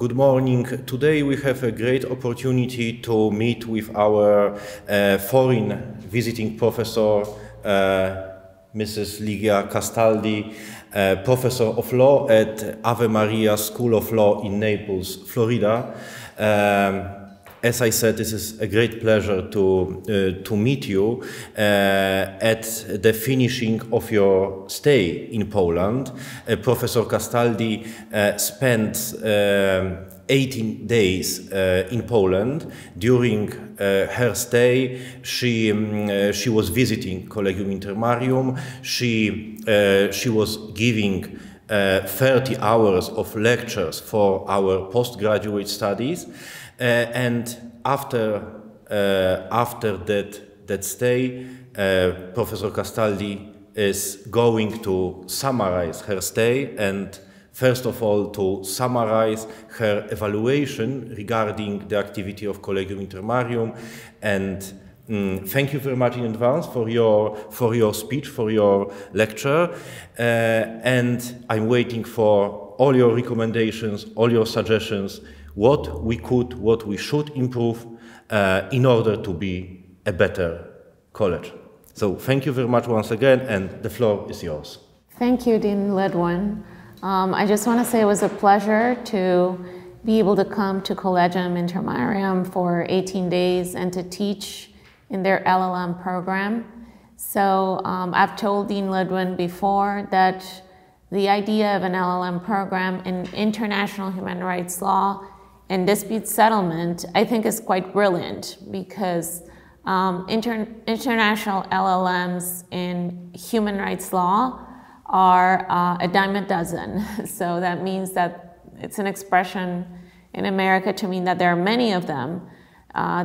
good morning. Today we have a great opportunity to meet with our foreign visiting professor, Mrs. Ligia Castaldi, professor of law at Ave Maria School of Law in Naples, Florida. As I said, this is a great pleasure to meet you at the finishing of your stay in Poland. Professor Castaldi spent 18 days in Poland. During her stay, she was visiting Collegium Intermarium. She was giving 30 hours of lectures for our postgraduate studies. And after that stay, Professor Castaldi is going to summarize her stay and first of all to summarize her evaluation regarding the activity of Collegium Intermarium. And thank you very much in advance for your speech, for your lecture. And I'm waiting for all your recommendations, all your suggestions, what we should improve in order to be a better college. So thank you very much once again, and the floor is yours. Thank you, Dean Ledwin. I just want to say it was a pleasure to be able to come to Collegium Intermarium for 18 days and to teach in their LLM program. So I've told Dean Ledwin before that the idea of an LLM program in international human rights law and dispute settlement, I think, is quite brilliant because international LLMs in human rights law are a dime a dozen. So that means that it's an expression in America to mean that there are many of them.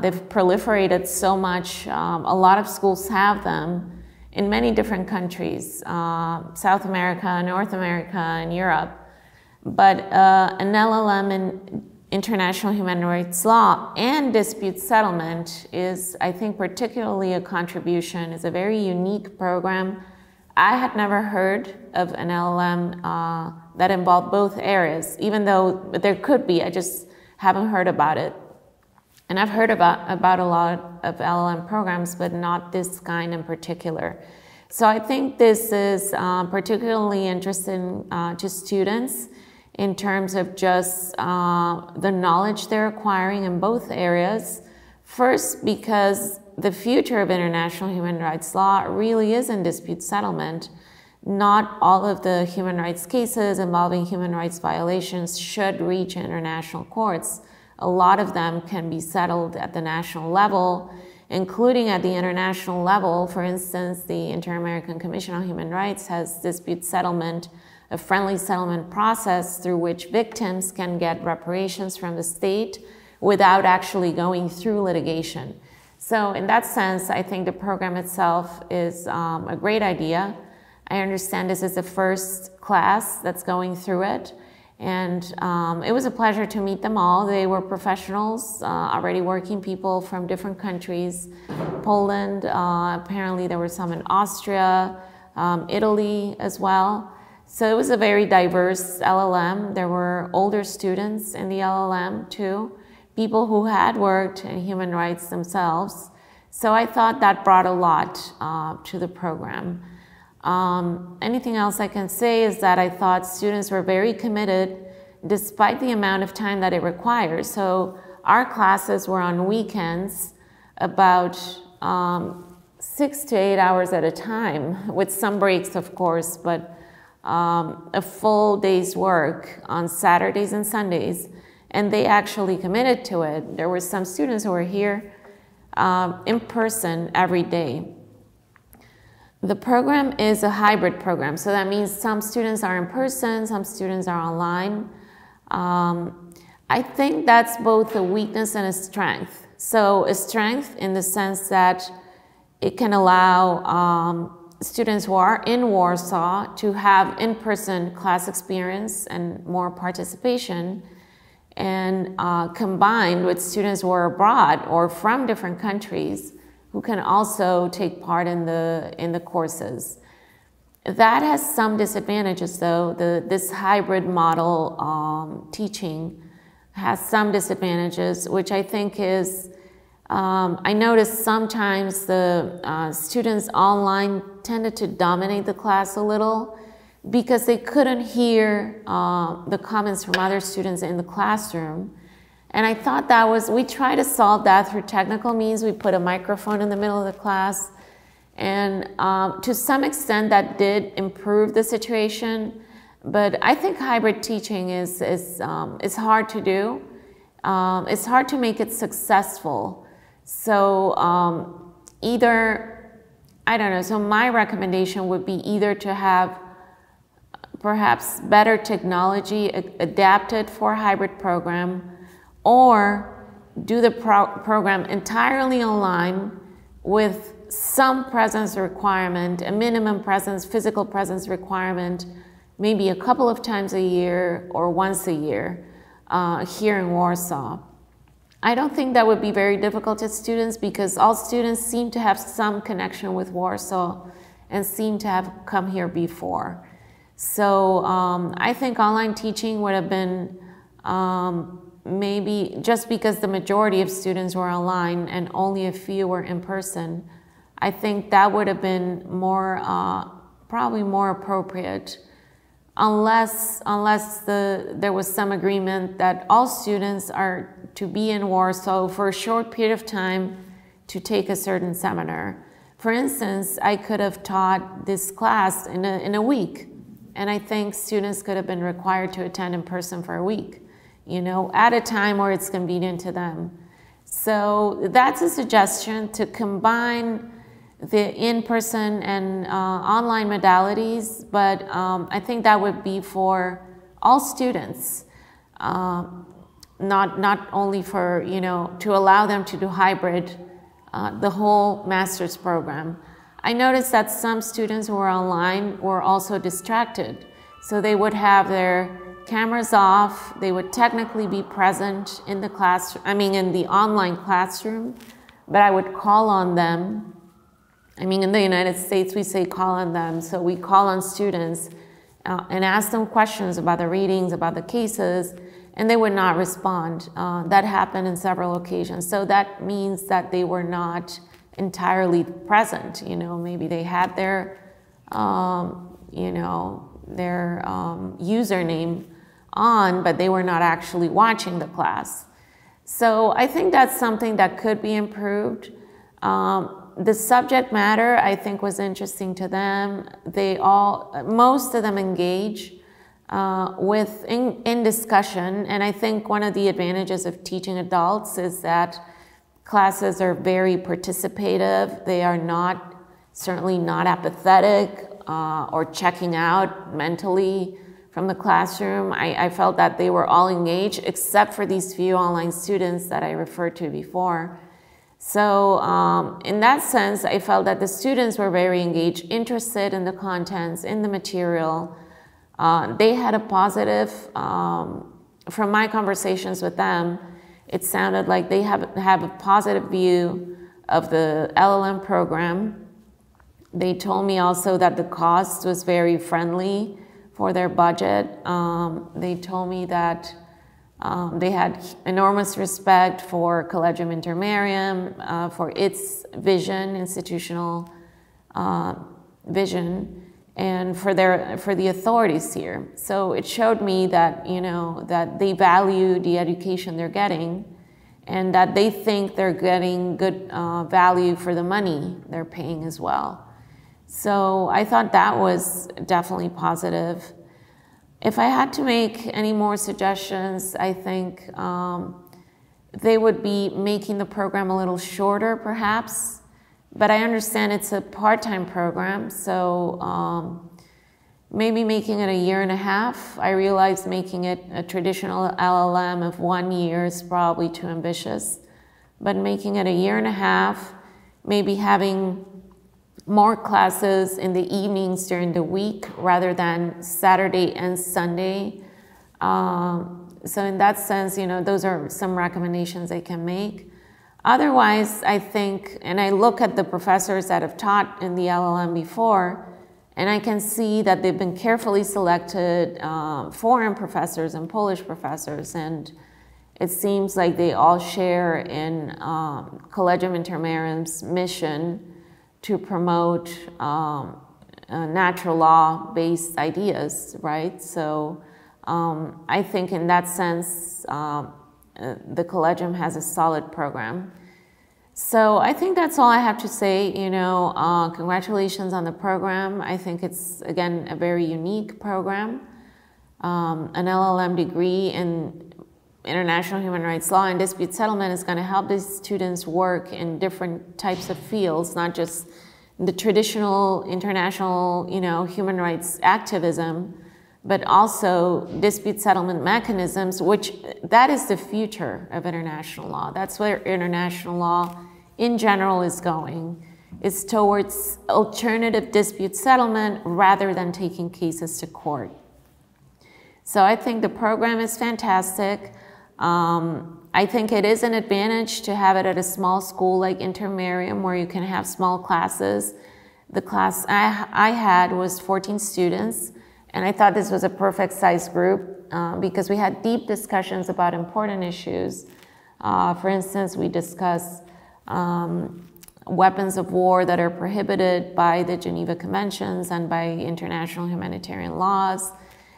They've proliferated so much. A lot of schools have them in many different countries, South America, North America, and Europe. But an LLM in international human rights law and dispute settlement is, I think, particularly a contribution. It's a very unique program. I had never heard of an LLM that involved both areas, even though there could be, I just haven't heard about it. And I've heard about a lot of LLM programs, but not this kind in particular. So I think this is particularly interesting to students in terms of just the knowledge they're acquiring in both areas. First, because the future of international human rights law really is in dispute settlement. Not all of the human rights cases involving human rights violations should reach international courts. A lot of them can be settled at the national level, including at the international level. For instance, the Inter-American Commission on Human Rights has dispute settlement, a friendly settlement process through which victims can get reparations from the state without actually going through litigation. So in that sense, I think the program itself is a great idea. I understand this is the first class that's going through it. And it was a pleasure to meet them all. They were professionals, already working people from different countries. Poland, apparently there were some in Austria, Italy as well. So it was a very diverse LLM. There were older students in the LLM too, people who had worked in human rights themselves. So I thought that brought a lot to the program. Anything else I can say is that I thought students were very committed despite the amount of time that it requires. So our classes were on weekends, about 6 to 8 hours at a time, with some breaks of course, but a full day's work on Saturdays and Sundays, and they actually committed to it. There were some students who were here in person every day. The program is a hybrid program, so that means some students are in person, some students are online. I think that's both a weakness and a strength. So a strength in the sense that it can allow students who are in Warsaw to have in-person class experience and more participation, and combined with students who are abroad or from different countries who can also take part in the courses. That has some disadvantages though. This hybrid model teaching has some disadvantages, which I think is, I noticed sometimes the students online tended to dominate the class a little because they couldn't hear the comments from other students in the classroom. And I thought that was, we try to solve that through technical means. We put a microphone in the middle of the class. And to some extent that did improve the situation. But I think hybrid teaching is hard to do. It's hard to make it successful. So either, I don't know, so my recommendation would be either to have perhaps better technology adapted for a hybrid program, or do the program entirely online with some presence requirement, a minimum presence, physical presence requirement, maybe a couple of times a year or once a year here in Warsaw. I don't think that would be very difficult to students because all students seem to have some connection with Warsaw and seem to have come here before. So I think online teaching would have been maybe just because the majority of students were online and only a few were in person, I think that would have been more, probably more appropriate, unless there was some agreement that all students are to be in Warsaw for a short period of time to take a certain seminar. For instance, I could have taught this class in a week, and I think students could have been required to attend in person for a week, you know, at a time where it's convenient to them. So that's a suggestion, to combine the in-person and online modalities, but I think that would be for all students, not only for, you know, to allow them to do hybrid, the whole master's program. I noticed that some students who were online were also distracted. So they would have their cameras off, they would technically be present in the class, I mean in the online classroom, but I would call on them. I mean, in the United States, we say call on them. So we call on students and ask them questions about the readings, about the cases, and they would not respond. That happened in several occasions. So that means that they were not entirely present. You know, maybe they had their, you know, their username on, but they were not actually watching the class. So I think that's something that could be improved. The subject matter, I think, was interesting to them. They all, most of them engage in discussion, and I think one of the advantages of teaching adults is that classes are very participative. They are not, certainly not apathetic or checking out mentally from the classroom. I felt that they were all engaged, except for these few online students that I referred to before. So in that sense, I felt that the students were very engaged, interested in the contents, in the material. They had a positive, from my conversations with them, it sounded like they have a positive view of the LLM program. They told me also that the cost was very friendly for their budget. They told me that they had enormous respect for Collegium Intermarium, for its vision, institutional vision, and for the authorities here. So it showed me that, you know, that they value the education they're getting, and that they think they're getting good value for the money they're paying as well. So I thought that was definitely positive. If I had to make any more suggestions, I think they would be making the program a little shorter, perhaps. But I understand it's a part-time program, so maybe making it 1.5 years. I realized making it a traditional LLM of 1 year is probably too ambitious. But making it 1.5 years, maybe having more classes in the evenings during the week rather than Saturday and Sunday. So in that sense, you know, those are some recommendations I can make. Otherwise, I think, and I look at the professors that have taught in the LLM before, and I can see that they've been carefully selected foreign professors and Polish professors, and it seems like they all share in Collegium Intermarium's mission to promote natural law-based ideas, right? So I think in that sense, the Collegium has a solid program. So I think that's all I have to say. You know, congratulations on the program. I think it's, again, a very unique program. An LLM degree in international human rights law and dispute settlement is going to help these students work in different types of fields, not just the traditional international, you know, human rights activism, but also dispute settlement mechanisms, which that is the future of international law. That's where international law in general is going. It's towards alternative dispute settlement rather than taking cases to court. So I think the program is fantastic. I think it is an advantage to have it at a small school like Intermarium, where you can have small classes. The class I had was 14 students, and I thought this was a perfect size group because we had deep discussions about important issues. For instance, we discussed weapons of war that are prohibited by the Geneva Conventions and by international humanitarian laws.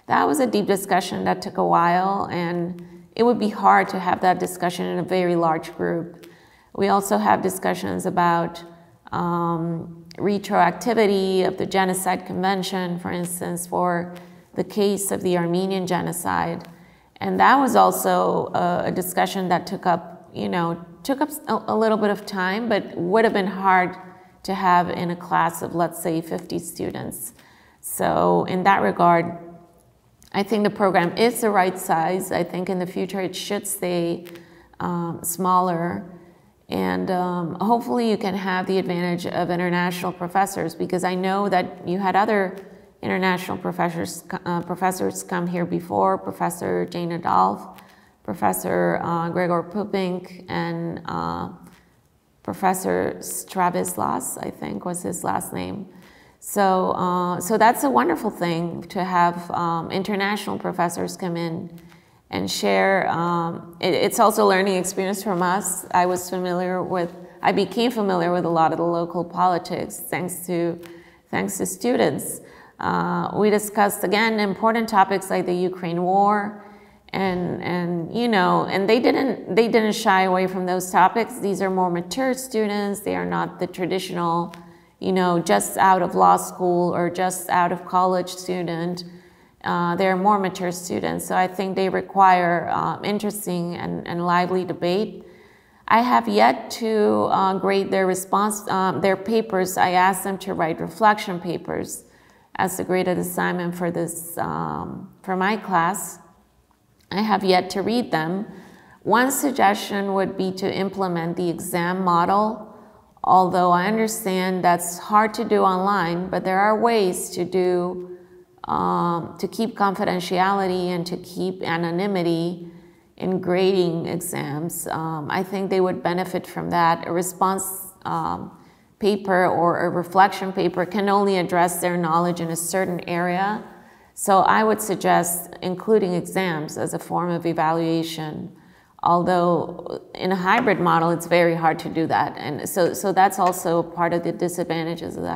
That was a deep discussion that took a while, and it would be hard to have that discussion in a very large group. We also have discussions about retroactivity of the Genocide Convention, for instance, for the case of the Armenian genocide. And that was also a discussion that took up, you know, a little bit of time, but would have been hard to have in a class of, let's say, 50 students. So in that regard, I think the program is the right size. I think in the future it should stay smaller. And hopefully you can have the advantage of international professors, because I know that you had other international professors come here before, Professor Jane Adolph, Professor Gregor Pupink, and Professor Stravislas, I think was his last name. So, so that's a wonderful thing to have international professors come in and share. It's also a learning experience from us. I became familiar with a lot of the local politics thanks to students. We discussed, again, important topics like the Ukraine war, and you know, and they didn't shy away from those topics. These are more mature students. They are not the traditional, you know, just out of law school or just out of college student. They're more mature students, so I think they require interesting and lively debate. I have yet to grade their their papers. I asked them to write reflection papers as the graded assignment for this, for my class. I have yet to read them. One suggestion would be to implement the exam model, although I understand that's hard to do online, but there are ways to do, to keep confidentiality and to keep anonymity in grading exams. I think they would benefit from that. A response paper or a reflection paper can only address their knowledge in a certain area. So I would suggest including exams as a form of evaluation, although in a hybrid model, it's very hard to do that. And so that's also part of the disadvantages of the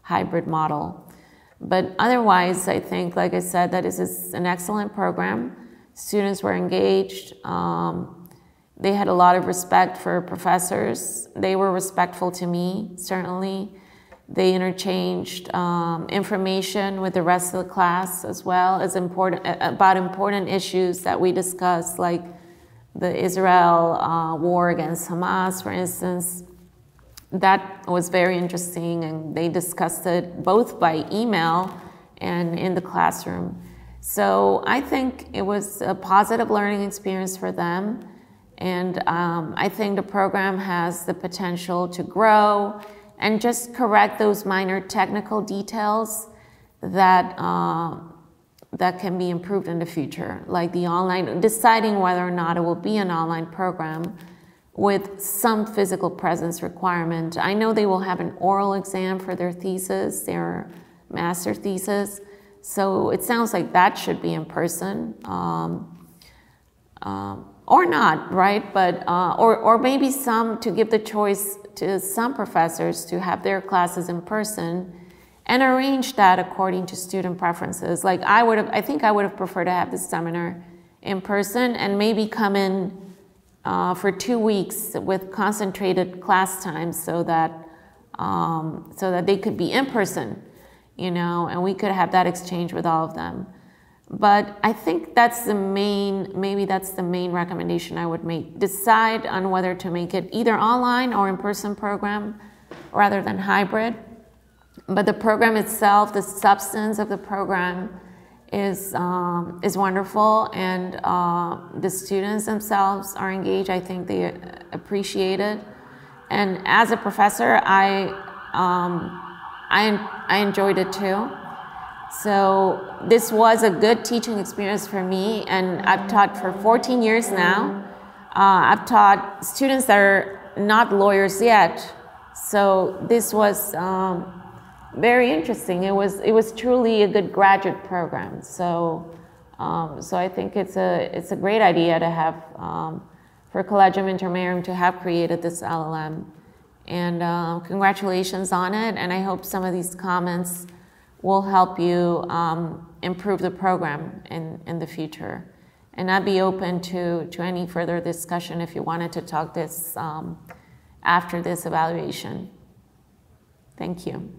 hybrid model. But otherwise, I think, like I said, that this is an excellent program. Students were engaged. They had a lot of respect for professors. They were respectful to me, certainly. They interchanged information with the rest of the class as well as about important issues that we discussed, like the Israel war against Hamas, for instance. That was very interesting, and they discussed it both by email and in the classroom. So I think it was a positive learning experience for them, and I think the program has the potential to grow and just correct those minor technical details that that can be improved in the future, like the online, deciding whether or not it will be an online program with some physical presence requirement. I know they will have an oral exam for their thesis, their master thesis, so it sounds like that should be in person. or not, right? But, or maybe some, to give the choice to some professors to have their classes in person and arrange that according to student preferences. Like I think I would have preferred to have this seminar in person and maybe come in for 2 weeks with concentrated class times so that they could be in person, you know, and we could have that exchange with all of them. But I think that's maybe that's the main recommendation I would make. Decide on whether to make it either online or in-person program rather than hybrid. But the program itself, the substance of the program is wonderful, and the students themselves are engaged. I think they appreciate it. And as a professor, I enjoyed it too. So this was a good teaching experience for me, and I've taught for 14 years now. I've taught students that are not lawyers yet. So this was very interesting. It was truly a good graduate program. So I think it's a great idea to have for Collegium Intermarium to have created this LLM. And congratulations on it. And I hope some of these comments will help you improve the program in the future. And I'd be open to any further discussion if you wanted to talk this after this evaluation. Thank you.